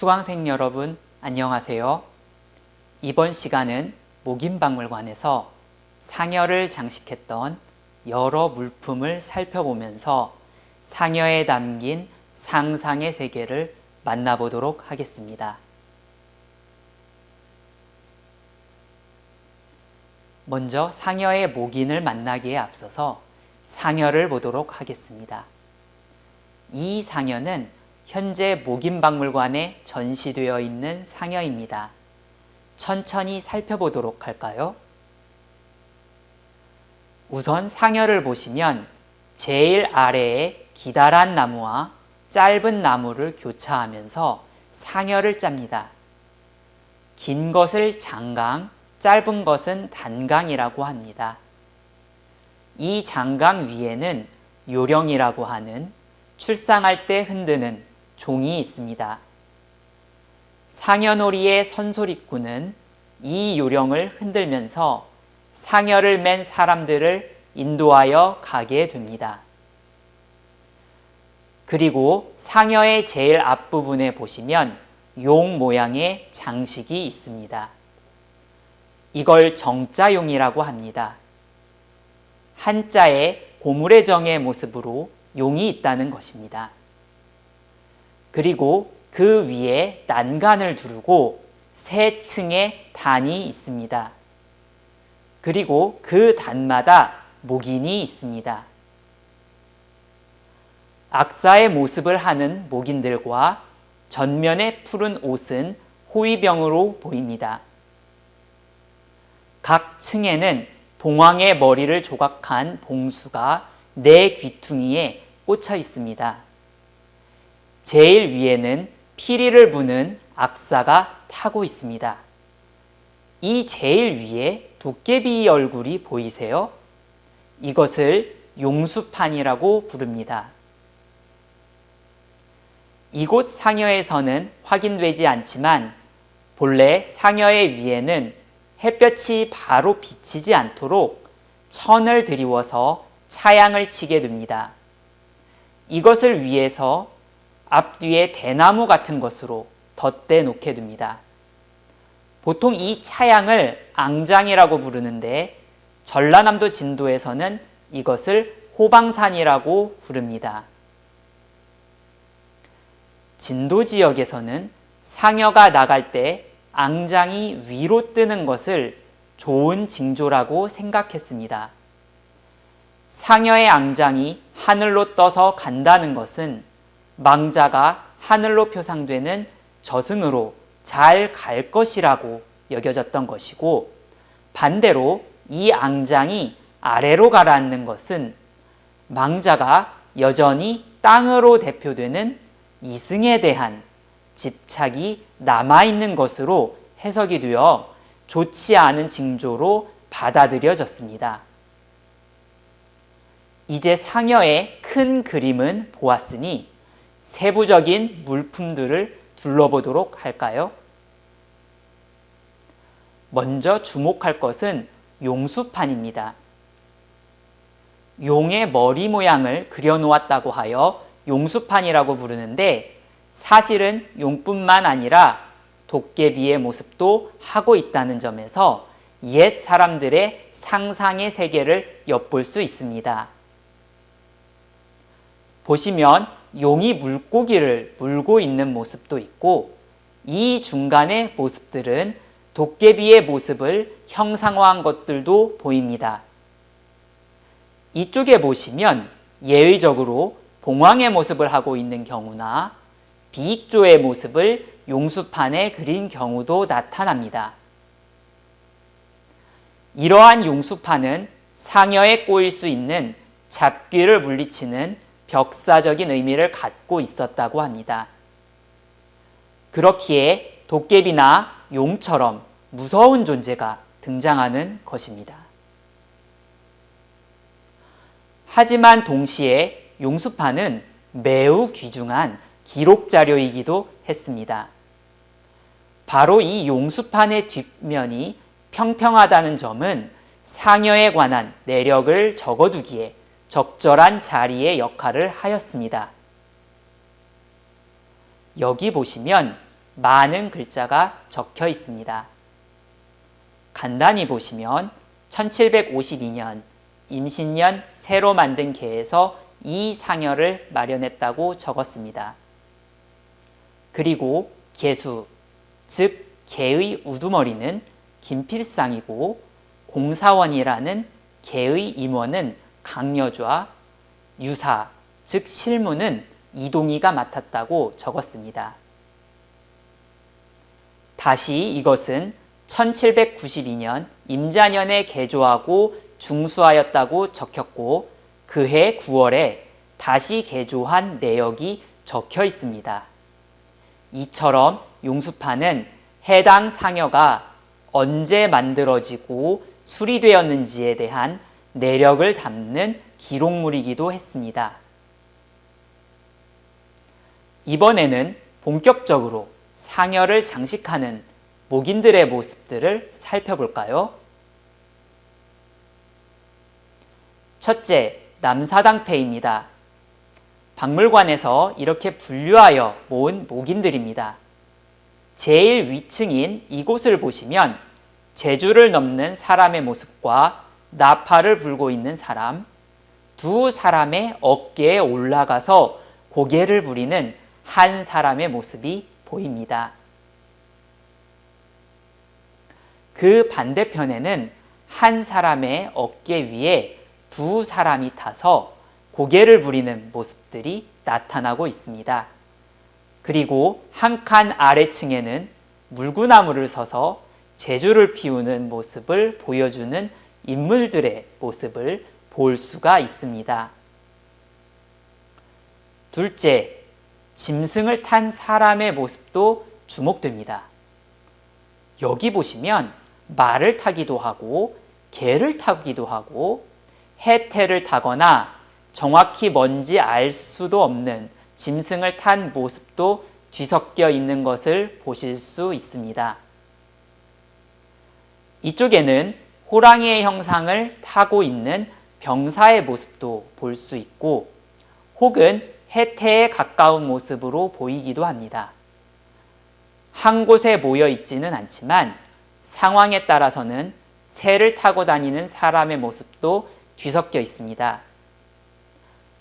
수강생 여러분, 안녕하세요. 이번 시간은 목인박물관에서 상여를 장식했던 여러 물품을 살펴보면서 상여에 담긴 상상의 세계를 만나보도록 하겠습니다. 먼저 상여의 목인을 만나기에 앞서서 상여를 보도록 하겠습니다. 이 상여는 현재 목인박물관에 전시되어 있는 상여입니다. 천천히 살펴보도록 할까요? 우선 상여를 보시면 제일 아래에 기다란 나무와 짧은 나무를 교차하면서 상여를 짭니다. 긴 것을 장강, 짧은 것은 단강이라고 합니다. 이 장강 위에는 요령이라고 하는 출상할 때 흔드는 종이 있습니다. 상여놀이의 선소리꾼은 이 요령을 흔들면서 상여를 맨 사람들을 인도하여 가게 됩니다. 그리고 상여의 제일 앞부분에 보시면 용 모양의 장식이 있습니다. 이걸 정자용이라고 합니다. 한자에 고물의 정의 모습으로 용이 있다는 것입니다. 그리고 그 위에 난간을 두르고 세 층의 단이 있습니다. 그리고 그 단마다 목인이 있습니다. 악사의 모습을 하는 목인들과 전면의 푸른 옷은 호위병으로 보입니다. 각 층에는 봉황의 머리를 조각한 봉수가 네 귀퉁이에 꽂혀 있습니다. 제일 위에는 피리를 부는 악사가 타고 있습니다. 이 제일 위에 도깨비 얼굴이 보이세요? 이것을 용수판이라고 부릅니다. 이곳 상여에서는 확인되지 않지만 본래 상여의 위에는 햇볕이 바로 비치지 않도록 천을 드리워서 차양을 치게 됩니다. 이것을 위해서 앞뒤에 대나무 같은 것으로 덧대 놓게 됩니다. 보통 이 차양을 앙장이라고 부르는데 전라남도 진도에서는 이것을 호방산이라고 부릅니다. 진도 지역에서는 상여가 나갈 때 앙장이 위로 뜨는 것을 좋은 징조라고 생각했습니다. 상여의 앙장이 하늘로 떠서 간다는 것은 망자가 하늘로 표상되는 저승으로 잘 갈 것이라고 여겨졌던 것이고, 반대로 이 앙장이 아래로 가라앉는 것은 망자가 여전히 땅으로 대표되는 이승에 대한 집착이 남아있는 것으로 해석이 되어 좋지 않은 징조로 받아들여졌습니다. 이제 상여의 큰 그림은 보았으니 세부적인 물품들을 둘러보도록 할까요? 먼저 주목할 것은 용수판입니다. 용의 머리 모양을 그려놓았다고 하여 용수판이라고 부르는데, 사실은 용뿐만 아니라 도깨비의 모습도 하고 있다는 점에서 옛 사람들의 상상의 세계를 엿볼 수 있습니다. 보시면 용이 물고기를 물고 있는 모습도 있고, 이 중간의 모습들은 도깨비의 모습을 형상화한 것들도 보입니다. 이쪽에 보시면 예의적으로 봉황의 모습을 하고 있는 경우나 비익조의 모습을 용수판에 그린 경우도 나타납니다. 이러한 용수판은 상여에 꼬일 수 있는 잡귀를 물리치는 벽사적인 의미를 갖고 있었다고 합니다. 그렇기에 도깨비나 용처럼 무서운 존재가 등장하는 것입니다. 하지만 동시에 용수판은 매우 귀중한 기록 자료이기도 했습니다. 바로 이 용수판의 뒷면이 평평하다는 점은 상여에 관한 내력을 적어두기에 적절한 자리의 역할을 하였습니다. 여기 보시면 많은 글자가 적혀 있습니다. 간단히 보시면 1752년 임신년 새로 만든 개에서 이 상여를 마련했다고 적었습니다. 그리고 개수, 즉 개의 우두머리는 김필상이고 공사원이라는 개의 임원은 강여주와 유사, 즉 실무는 이동희가 맡았다고 적었습니다. 다시 이것은 1792년 임자년에 개조하고 중수하였다고 적혔고 그해 9월에 다시 개조한 내역이 적혀 있습니다. 이처럼 용수판은 해당 상여가 언제 만들어지고 수리되었는지에 대한 내력을 담는 기록물이기도 했습니다. 이번에는 본격적으로 상여를 장식하는 목인들의 모습들을 살펴볼까요? 첫째, 남사당패입니다. 박물관에서 이렇게 분류하여 모은 목인들입니다. 제일 위층인 이곳을 보시면 제주를 넘는 사람의 모습과 나팔을 불고 있는 사람, 두 사람의 어깨에 올라가서 고개를 부리는 한 사람의 모습이 보입니다. 그 반대편에는 한 사람의 어깨 위에 두 사람이 타서 고개를 부리는 모습들이 나타나고 있습니다. 그리고 한 칸 아래층에는 물구나무를 서서 제주를 피우는 모습을 보여주는 인물들의 모습을 볼 수가 있습니다. 둘째, 짐승을 탄 사람의 모습도 주목됩니다. 여기 보시면 말을 타기도 하고 개를 타기도 하고 해태를 타거나 정확히 뭔지 알 수도 없는 짐승을 탄 모습도 뒤섞여 있는 것을 보실 수 있습니다. 이쪽에는 호랑이의 형상을 타고 있는 병사의 모습도 볼 수 있고 혹은 해태에 가까운 모습으로 보이기도 합니다. 한 곳에 모여 있지는 않지만 상황에 따라서는 새를 타고 다니는 사람의 모습도 뒤섞여 있습니다.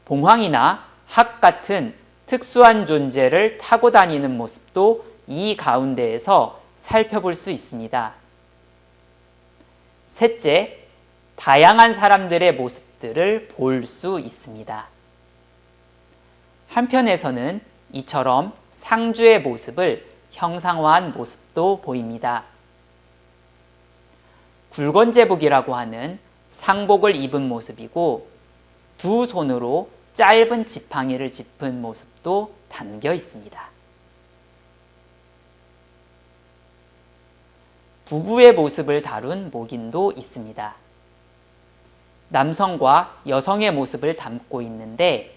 봉황이나 학 같은 특수한 존재를 타고 다니는 모습도 이 가운데에서 살펴볼 수 있습니다. 셋째, 다양한 사람들의 모습들을 볼 수 있습니다. 한편에서는 이처럼 상주의 모습을 형상화한 모습도 보입니다. 굵은제복이라고 하는 상복을 입은 모습이고 두 손으로 짧은 지팡이를 짚은 모습도 담겨 있습니다. 부부의 모습을 다룬 목인도 있습니다. 남성과 여성의 모습을 담고 있는데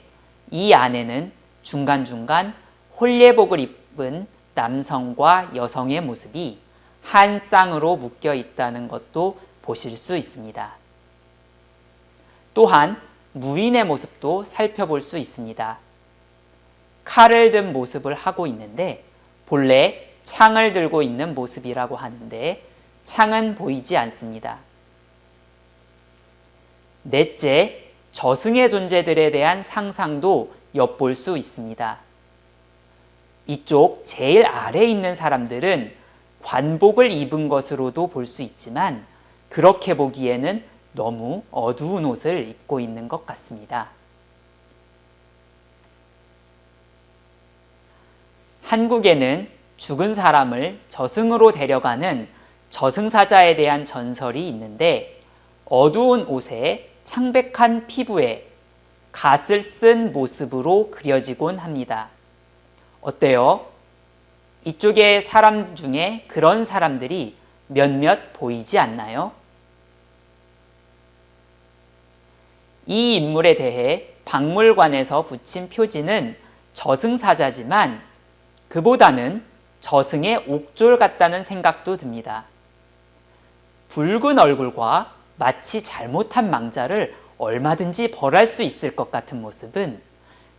이 안에는 중간중간 홀예복을 입은 남성과 여성의 모습이 한 쌍으로 묶여 있다는 것도 보실 수 있습니다. 또한 무인의 모습도 살펴볼 수 있습니다. 칼을 든 모습을 하고 있는데 본래 창을 들고 있는 모습이라고 하는데 창은 보이지 않습니다. 넷째, 저승의 존재들에 대한 상상도 엿볼 수 있습니다. 이쪽 제일 아래에 있는 사람들은 관복을 입은 것으로도 볼 수 있지만 그렇게 보기에는 너무 어두운 옷을 입고 있는 것 같습니다. 한국에는 죽은 사람을 저승으로 데려가는 저승사자에 대한 전설이 있는데 어두운 옷에 창백한 피부에 갓을 쓴 모습으로 그려지곤 합니다. 어때요? 이쪽의 사람 중에 그런 사람들이 몇몇 보이지 않나요? 이 인물에 대해 박물관에서 붙인 표지는 저승사자지만 그보다는 저승의 옥졸 같다는 생각도 듭니다. 붉은 얼굴과 마치 잘못한 망자를 얼마든지 벌할 수 있을 것 같은 모습은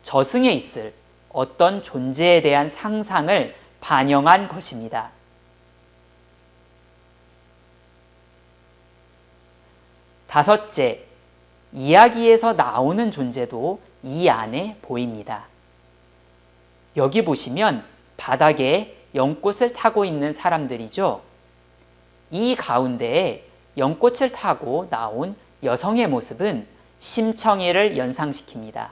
저승에 있을 어떤 존재에 대한 상상을 반영한 것입니다. 다섯째, 이야기에서 나오는 존재도 이 안에 보입니다. 여기 보시면 바닥에 연꽃을 타고 있는 사람들이죠. 이 가운데에 연꽃을 타고 나온 여성의 모습은 심청이를 연상시킵니다.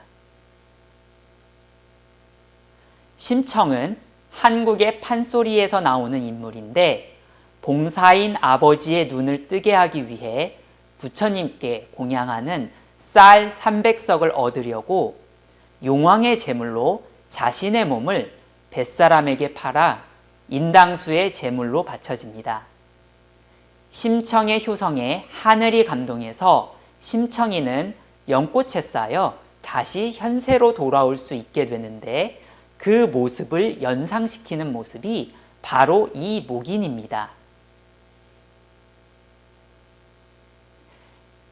심청은 한국의 판소리에서 나오는 인물인데 봉사인 아버지의 눈을 뜨게 하기 위해 부처님께 공양하는 쌀 300석을 얻으려고 용왕의 제물로 자신의 몸을 뱃사람에게 팔아 인당수의 제물로 바쳐집니다. 심청의 효성에 하늘이 감동해서 심청이는 연꽃에 쌓여 다시 현세로 돌아올 수 있게 되는데 그 모습을 연상시키는 모습이 바로 이 목인입니다.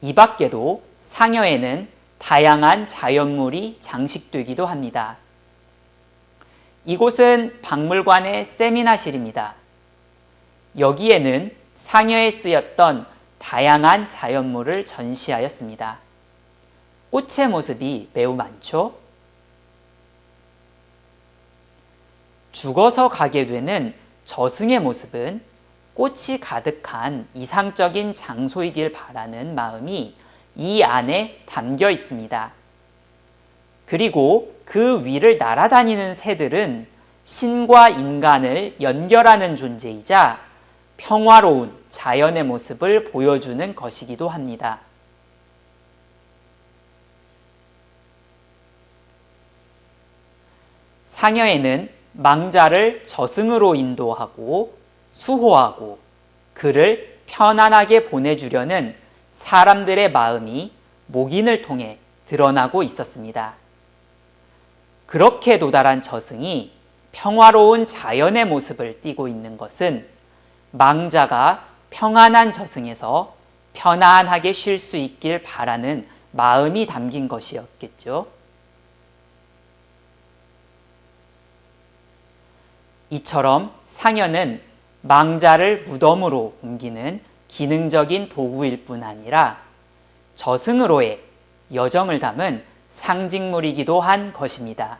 이 밖에도 상여에는 다양한 자연물이 장식되기도 합니다. 이곳은 박물관의 세미나실입니다. 여기에는 상여에 쓰였던 다양한 자연물을 전시하였습니다. 꽃의 모습이 매우 많죠? 죽어서 가게 되는 저승의 모습은 꽃이 가득한 이상적인 장소이길 바라는 마음이 이 안에 담겨 있습니다. 그리고 그 위를 날아다니는 새들은 신과 인간을 연결하는 존재이자 평화로운 자연의 모습을 보여주는 것이기도 합니다. 상여에는 망자를 저승으로 인도하고 수호하고 그를 편안하게 보내주려는 사람들의 마음이 목인을 통해 드러나고 있었습니다. 그렇게 도달한 저승이 평화로운 자연의 모습을 띠고 있는 것은 망자가 평안한 저승에서 편안하게 쉴 수 있길 바라는 마음이 담긴 것이었겠죠. 이처럼 상여는 망자를 무덤으로 옮기는 기능적인 도구일 뿐 아니라 저승으로의 여정을 담은 상징물이기도 한 것입니다.